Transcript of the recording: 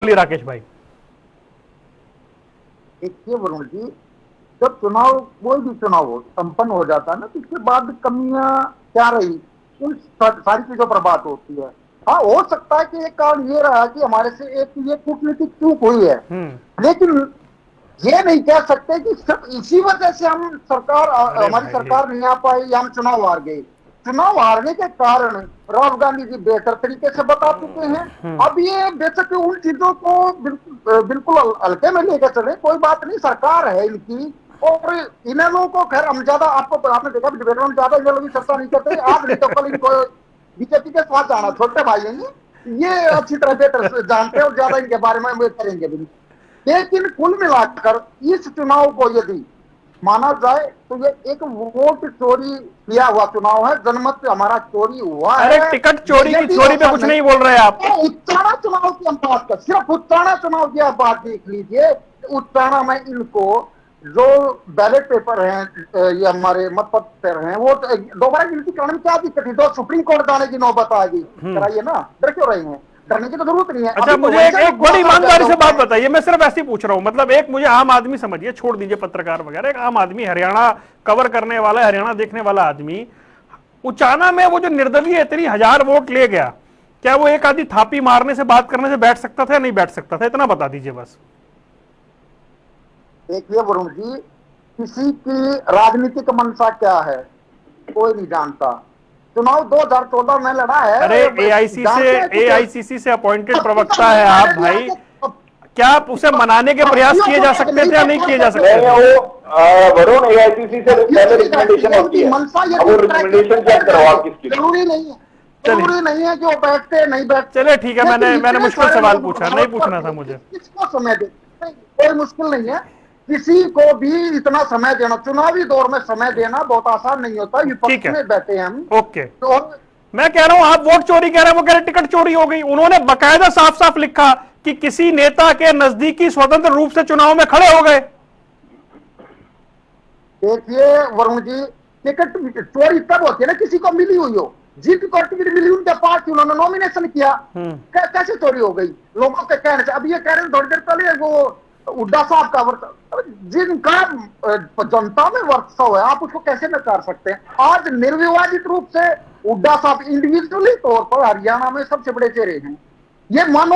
राकेश भाई। देखिए वरुण जी, जब चुनाव कोई भी चुनाव हो संपन्न हो जाता है ना, तो इसके बाद कमियां क्या रही, उन सारी चीजों पर बात होती है। हाँ, हो सकता है कि एक कारण ये रहा कि हमारे से एक ये कूटनीतिक चूक हुई है, लेकिन ये नहीं कह सकते कि सिर्फ इसी वजह से हम हमारी सरकार नहीं आ पाई या हम चुनाव हार गए। चुनाव हारने के कारण राहुल गांधी जी बेहतर तरीके से बता चुके हैं। अब ये बेशक उन चीजों को बिल्कुल हल्के में लेकर चले, कोई बात नहीं, सरकार है इनकी। और इन लोगों को खैर हम ज्यादा आपने देखा डिबेट में ज्यादा इन लोगों की चर्चा नहीं करते, आज नहीं तो कल इनको बीजेपी के साथ जाना, छोटे भाई हैं ये अच्छी तरह बेहतर जानते हैं और ज्यादा इनके बारे में करेंगे भी। लेकिन कुल मिलाकर इस चुनाव को यदि माना जाए तो ये एक वोट चोरी किया हुआ चुनाव है। जनमत हमारा चोरी हुआ है। अरे टिकट चोरी की चोरी पे कुछ नहीं बोल रहे आप। उत्तराना चुनाव की हम बात कर, सिर्फ उत्तराना चुनाव की आप बात देख लीजिए। उत्तराना में इनको जो बैलेट पेपर हैं, ये हमारे मतपत्र हैं, वो दोबारा गिनती करने में क्या दिक्कत है? तो सुप्रीम कोर्ट जाने की नौबत आ गई, कराइए ना, डर क्यों रहे हैं? डरने की तो जरूरत नहीं है। अच्छा, मुझे एक बड़ी ईमानदारी से बात बताइए, मैं सिर्फ ऐसे ही पूछ रहा हूं, मतलब एक मुझे आम आदमी समझिए, छोड़ दीजिए पत्रकार वगैरह, एक आम आदमी हरियाणा कवर करने वाला, हरियाणा देखने वाला आदमी, उचाना में वो जो निर्दलीय इतनी 1000 वोट ले गया, क्या वो एक आधी थापी मारने से, बात करने से बैठ सकता था या नहीं बैठ सकता था? इतना बता दीजिए बस। देखिए वरुण जी, किसी की राजनीतिक मंशा क्या है कोई नहीं जानता। चुनाव 2014 में लड़ा है। अरे एआईसीसी से अपॉइंटेड प्रवक्ता है आप भाई, क्या उसे मनाने के प्रयास किए जा सकते थे या नहीं किए जा सकते थे? वरुण, एआईसीसी से पहले रिकमेंडेशन होती है, अब वो रिकमेंडेशन चेक करवा किसकी? जरूरी नहीं है, जरूरी नहीं है कि वो बैठते नहीं बैठते। चलिए ठीक है, मैंने मुश्किल सवाल पूछा, नहीं पूछना था मुझे। किसको समय दे, कोई मुश्किल नहीं है, किसी को भी इतना समय देना, चुनावी दौर में समय देना बहुत आसान नहीं होता। विपक्ष में बैठे हैं हम। ओके, तो मैं कह रहा हूं आप वोट चोरी कह रहे हैं, वो कह रहे टिकट चोरी हो गई। उन्होंने बकायदा साफ साफ लिखा कि किसी नेता के नजदीकी स्वतंत्र रूप से चुनाव में खड़े हो गए। देखिए वरुण जी, टिकट चोरी तब होती है ना किसी को मिली हुई हो, जिनको टिकट मिली उनके पास उन्होंने नॉमिनेशन किया, कैसे चोरी हो गई? लोगों के कहने से। अब ये कह रहे हैं थोड़ी देर पहले वो हुड्डा साहब का वर्चस्व, जिनका जनता में वर्चस्व है, आप उसको कैसे नकार सकते हैं? आज निर्विवादित रूप से हुड्डा साहब इंडिविजुअली तौर पर हरियाणा में सबसे बड़े चेहरे हैं, ये मानो